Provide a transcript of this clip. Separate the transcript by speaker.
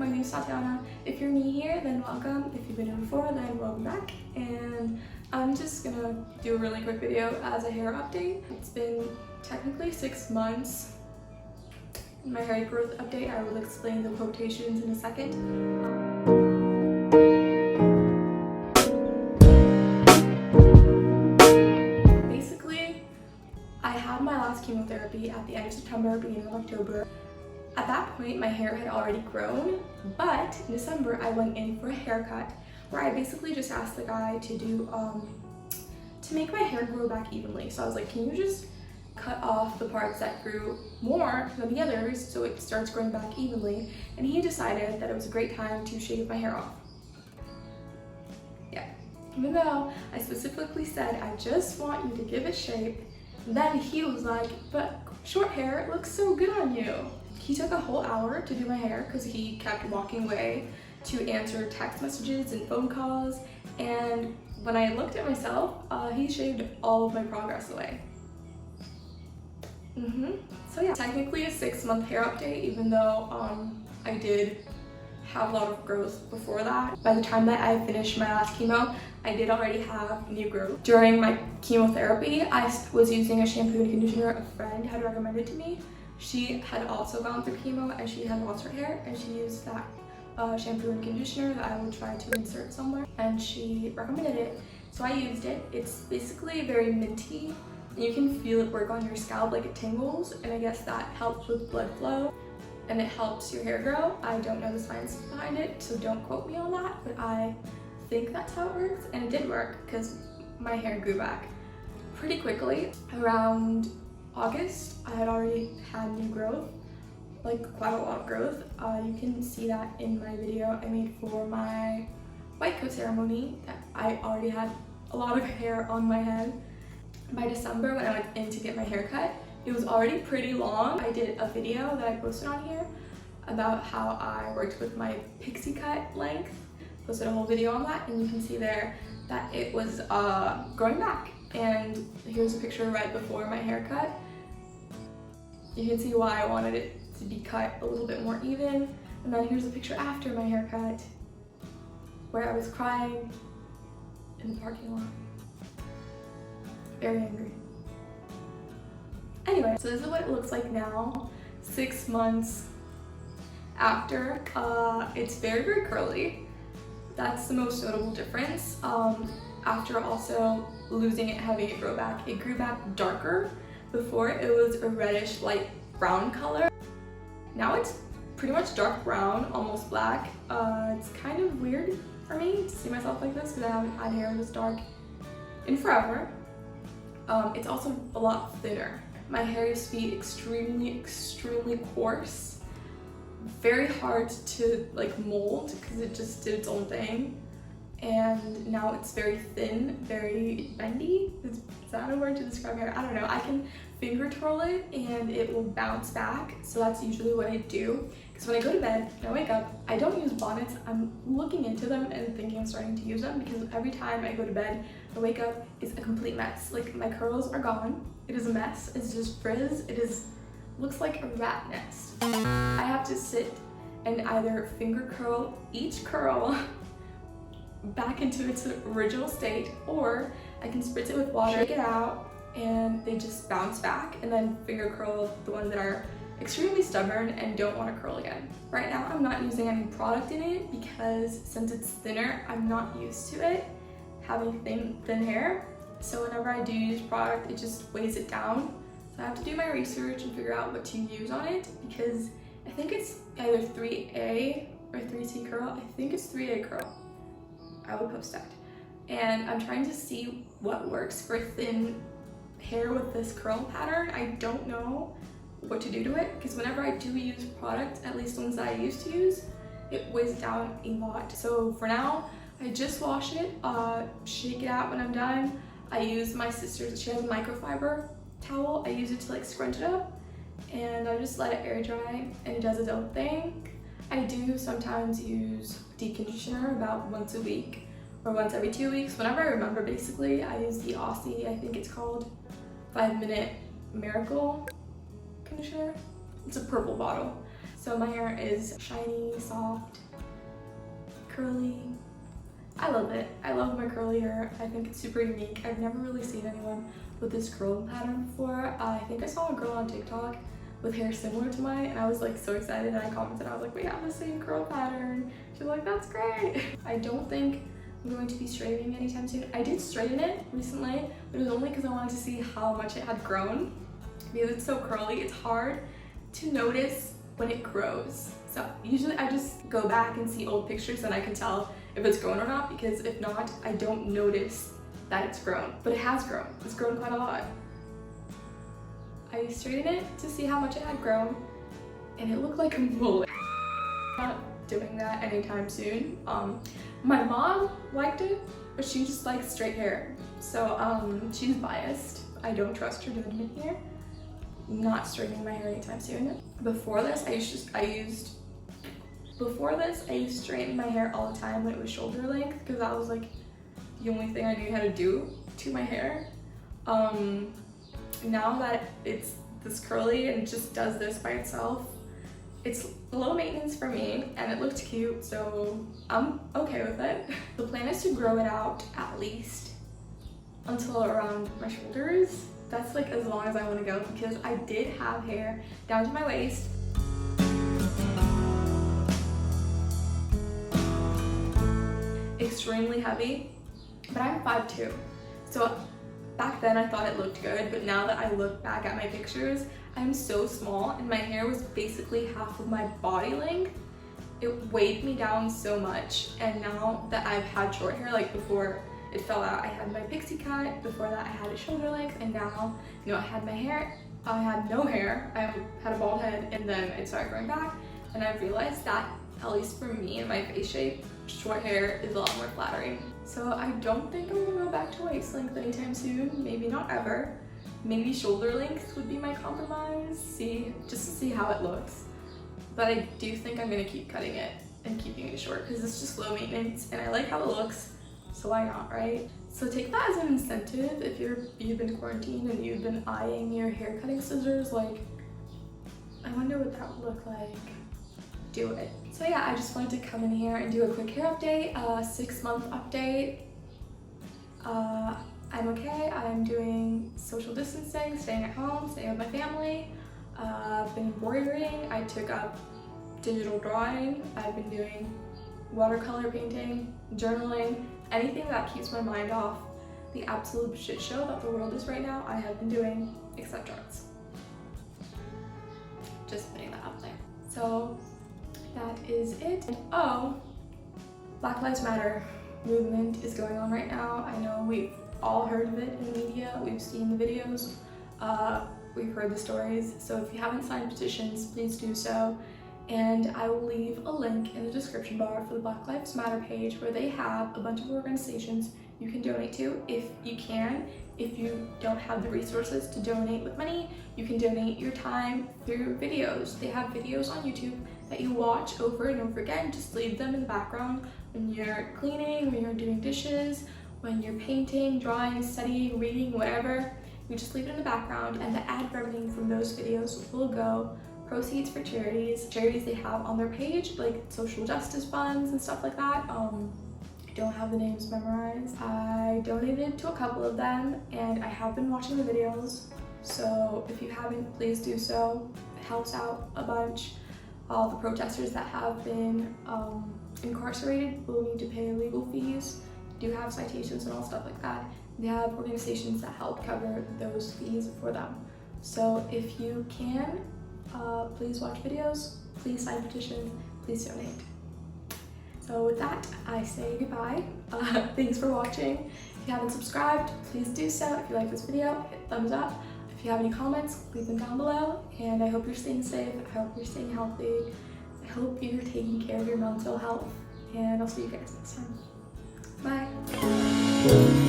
Speaker 1: my name is Tatiana. If you're new here, then welcome. If you've been here before, then welcome back. And I'm just gonna do a really quick video as a hair update. It's been technically 6 months. In my hair growth update, I will explain the quotations in a second. Basically, I had my last chemotherapy at the end of September, beginning of October. At that point, my hair had already grown, but in December, I went in for a haircut where I basically just asked the guy to do, to make my hair grow back evenly. So I was like, can you just cut off the parts that grew more than the others so it starts growing back evenly? And he decided that it was a great time to shave my hair off. Yeah, even though I specifically said, I just want you to give it shape, then he was like, but short hair, it looks so good on you. He took a whole hour to do my hair because he kept walking away to answer text messages and phone calls. And when I looked at myself, he shaved all of my progress away. So yeah, technically a 6-month hair update, even though I did have a lot of growth before that. By the time that I finished my last chemo, I did already have new growth. During my chemotherapy, I was using a shampoo and conditioner a friend had recommended to me. She had also gone through chemo and she had lost her hair, and she used that shampoo and conditioner that I will try to insert somewhere, and she recommended it. So I used it. It's basically very minty, and you can feel it work on your scalp, like it tingles, and I guess that helps with blood flow and it helps your hair grow. I don't know the science behind it, so don't quote me on that, but I think that's how it works, and it did work because my hair grew back pretty quickly. Around August, I had already had new growth, like quite a lot of growth. You can see that in my video I made for my white coat ceremony, that I already had a lot of hair on my head. By December, when I went in to get my hair cut, it was already pretty long. I did a video that I posted on here about how I worked with my pixie cut length. Posted a whole video on that, and you can see there that it was growing back. And here's a picture right before my haircut. You can see why I wanted it to be cut a little bit more even. And then here's a picture after my haircut where I was crying in the parking lot. Very angry. Anyway, so this is what it looks like now, 6 months after. It's very, very curly. That's the most notable difference. After also losing it, having it grow back, it grew back darker. Before it was a reddish light brown color. Now it's pretty much dark brown, almost black. It's kind of weird for me to see myself like this because I haven't had hair this dark in forever. It's also a lot thinner. My hair used to be extremely, extremely coarse. Very hard to like mold because it just did its own thing. And now it's very thin, very bendy. Is that a word to describe hair? I don't know. I can finger twirl it and it will bounce back. So that's usually what I do. Because when I go to bed and I wake up, I don't use bonnets. I'm looking into them and thinking I'm starting to use them, because every time I go to bed, I wake up, it's a complete mess. Like, my curls are gone. It is a mess. It's just frizz. Looks like a rat nest. I have to sit and either finger curl each curl back into its original state, or I can spritz it with water, shake it out, and they just bounce back, and then finger curl the ones that are extremely stubborn and don't want to curl again. Right now I'm not using any product in it because since it's thinner, I'm not used to it having thin hair. So whenever I do use product, it just weighs it down. So I have to do my research and figure out what to use on it, because I think it's either 3A or 3C curl. I think it's 3A curl. I will post that. And I'm trying to see what works for thin hair with this curl pattern. I don't know what to do to it, because whenever I do use product, at least the ones that I used to use, it weighs down a lot. So for now, I just wash it, shake it out when I'm done. I use my sister's, she has a microfiber towel. I use it to like scrunch it up, and I just let it air dry and it does its own thing. I do sometimes use deep conditioner about once a week or once every 2 weeks. Whenever I remember, basically, I use the Aussie, I think it's called 5 Minute Miracle conditioner. It's a purple bottle. So my hair is shiny, soft, curly. I love it. I love my curly hair. I think it's super unique. I've never really seen anyone with this curling pattern before. I think I saw a girl on TikTok with hair similar to mine, and I was like so excited, and I commented, I was like, we have the same curl pattern. She was like, that's great. I don't think I'm going to be straightening anytime soon. I did straighten it recently, but it was only because I wanted to see how much it had grown. Because it's so curly, it's hard to notice when it grows. So usually I just go back and see old pictures and I can tell if it's grown or not, because if not, I don't notice that it's grown. But it has grown. It's grown quite a lot. I straightened it to see how much it had grown, and it looked like a mullet. Not doing that anytime soon. My mom liked it, but she just likes straight hair. So she's biased. I don't trust her judgment here. Not straightening my hair anytime soon. Before this, I used to straighten my hair all the time when it was shoulder length, because that was like the only thing I knew how to do to my hair. Now that it's this curly and just does this by itself, it's low maintenance for me, and it looked cute, so I'm okay with it. The plan is to grow it out at least until around my shoulders. That's like as long as I want to go, because I did have hair down to my waist. Extremely heavy, but I'm 5'2", so back then I thought it looked good, but now that I look back at my pictures, I'm so small, and my hair was basically half of my body length. It weighed me down so much, and now that I've had short hair, like before it fell out, I had my pixie cut, before that I had it shoulder length, and now, you know, I had no hair, I had a bald head, and then it started growing back, and I realized that, at least for me and my face shape, short hair is a lot more flattering. So I don't think I'm gonna go back to waist length anytime soon, maybe not ever. Maybe shoulder length would be my compromise, just to see how it looks. But I do think I'm gonna keep cutting it and keeping it short, because it's just low maintenance and I like how it looks, so why not, right? So take that as an incentive if you've been quarantined and you've been eyeing your hair cutting scissors, like, I wonder what that would look like. Do it. So yeah, I just wanted to come in here and do a quick hair update, a 6-month update. I'm okay. I'm doing social distancing, staying at home, staying with my family. I've been embroidering. I took up digital drawing. I've been doing watercolor painting, journaling, anything that keeps my mind off the absolute shit show that the world is right now. I have been doing, except arts. Just putting that out there. So that is it. And oh, Black Lives Matter movement is going on right now. I know we've all heard of it in the media. We've seen the videos. We've heard the stories. So if you haven't signed petitions, please do so. And I will leave a link in the description bar for the Black Lives Matter page, where they have a bunch of organizations you can donate to if you can. If you don't have the resources to donate with money, you can donate your time through videos. They have videos on YouTube that you watch over and over again. Just leave them in the background when you're cleaning, when you're doing dishes, when you're painting, drawing, studying, reading, whatever. You just leave it in the background, and the ad revenue from those videos will go proceeds for charities they have on their page, like social justice funds and stuff like that. I don't have the names memorized. I donated to a couple of them, and I have been watching the videos, so if you haven't, please do so. It helps out a bunch. All the protesters that have been incarcerated will need to pay legal fees, do have citations and all stuff like that. They have organizations that help cover those fees for them. So if you can, please watch videos, please sign petitions, please donate. So with that, I say goodbye. Thanks for watching. If you haven't subscribed, please do so. If you like this video, hit thumbs up. If you have any comments, leave them down below. And I hope you're staying safe. I hope you're staying healthy. I hope you're taking care of your mental health. And I'll see you guys next time. Bye.